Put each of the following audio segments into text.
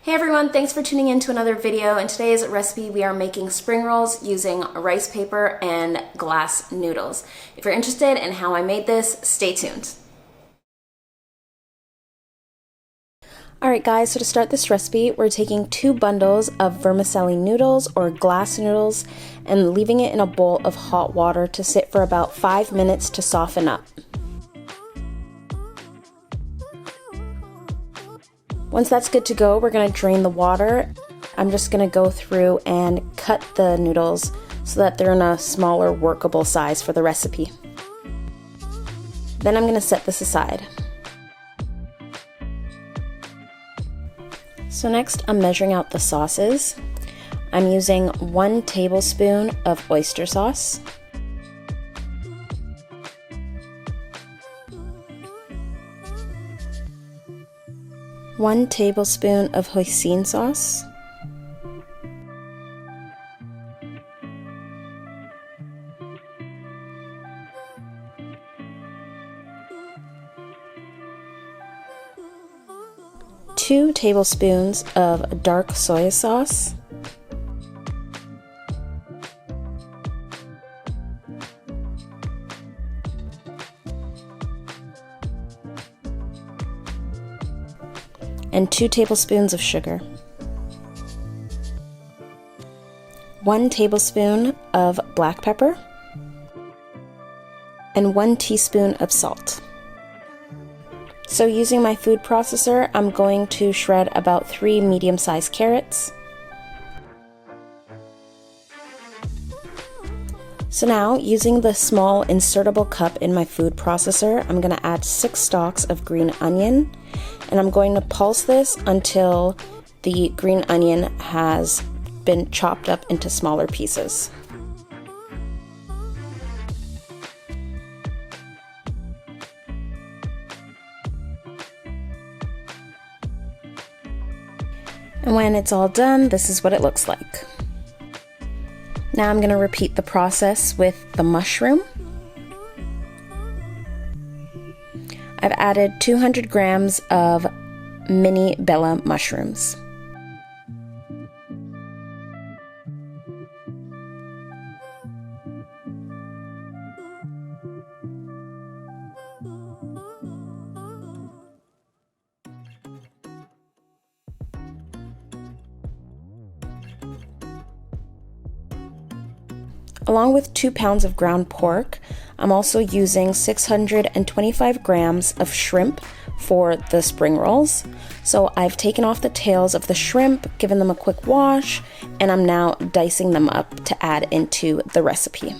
Hey everyone, thanks for tuning in to another video. In today's recipe, we are making spring rolls using rice paper and glass noodles. If you're interested in how I made this, stay tuned. Alright guys, so to start this recipe, we're taking 2 bundles of vermicelli noodles or glass noodles and leaving it in a bowl of hot water to sit for about 5 minutes to soften up. Once that's good to go, we're going to drain the water. I'm just going to go through and cut the noodles so that they're in a smaller workable size for the recipe. Then I'm going to set this aside. So next I'm measuring out the sauces. I'm using 1 tablespoon of oyster sauce, 1 tablespoon of hoisin sauce, 2 tablespoons of dark soy sauce, and 2 tablespoons of sugar, 1 tablespoon of black pepper, and 1 teaspoon of salt. So using my food processor, I'm going to shred about 3 medium-sized carrots. So now, using the small insertable cup in my food processor, I'm going to add 6 stalks of green onion, and I'm going to pulse this until the green onion has been chopped up into smaller pieces. And when it's all done, this is what it looks like. Now I'm going to repeat the process with the mushroom. I've added 200 grams of mini bella mushrooms. Along with 2 pounds of ground pork, I'm also using 625 grams of shrimp for the spring rolls. So I've taken off the tails of the shrimp, given them a quick wash, and I'm now dicing them up to add into the recipe.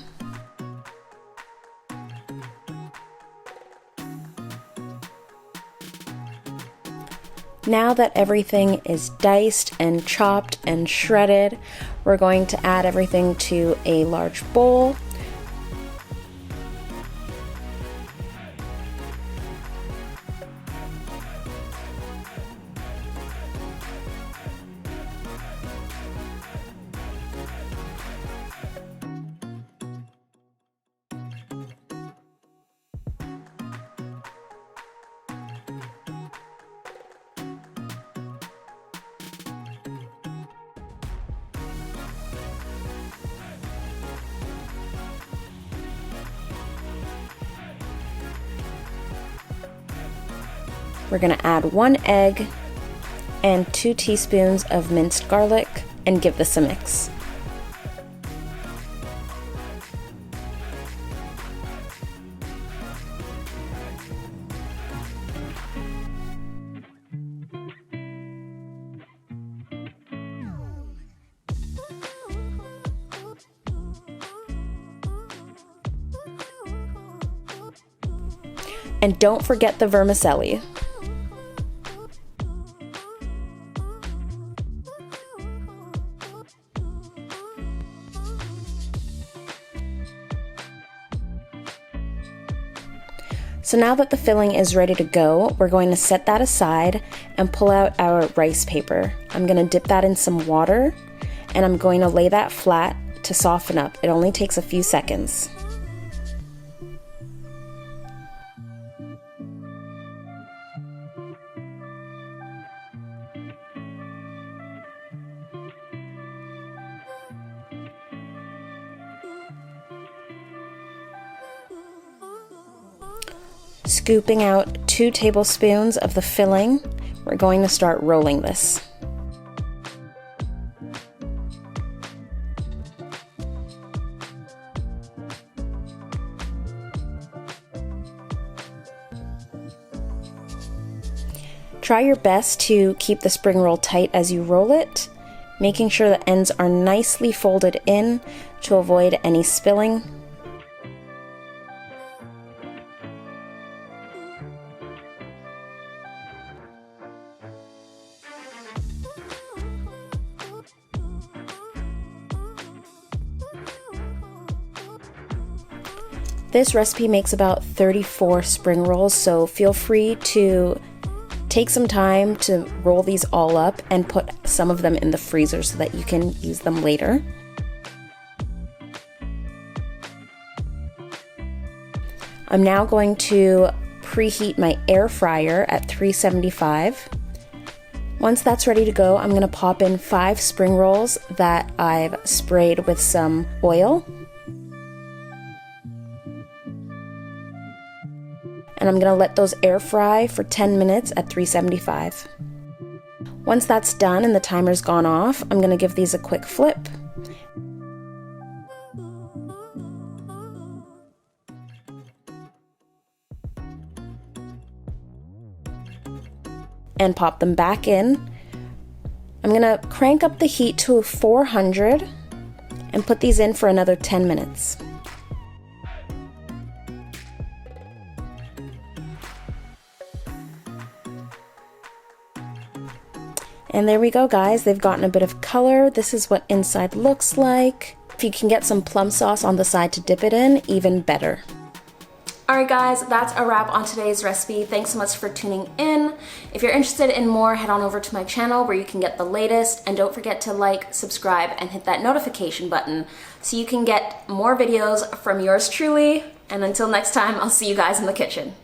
Now that everything is diced and chopped and shredded, we're going to add everything to a large bowl. We're going to add 1 egg and 2 teaspoons of minced garlic and give this a mix. And don't forget the vermicelli. So now that the filling is ready to go, we're going to set that aside and pull out our rice paper. I'm going to dip that in some water and I'm going to lay that flat to soften up. It only takes a few seconds. Scooping out 2 tablespoons of the filling, we're going to start rolling this. Try your best to keep the spring roll tight as you roll it, making sure the ends are nicely folded in to avoid any spilling. This recipe makes about 34 spring rolls, so feel free to take some time to roll these all up and put some of them in the freezer so that you can use them later. I'm now going to preheat my air fryer at 375. Once that's ready to go, I'm going to pop in 5 spring rolls that I've sprayed with some oil. And I'm going to let those air fry for 10 minutes at 375. Once that's done and the timer's gone off, I'm going to give these a quick flip. And pop them back in. I'm going to crank up the heat to 400 and put these in for another 10 minutes. And there we go, guys. They've gotten a bit of color. This is what inside looks like. If you can get some plum sauce on the side to dip it in, even better. Alright guys, that's a wrap on today's recipe. Thanks so much for tuning in. If you're interested in more, head on over to my channel where you can get the latest, and don't forget to like, subscribe, and hit that notification button so you can get more videos from yours truly. And until next time, I'll see you guys in the kitchen.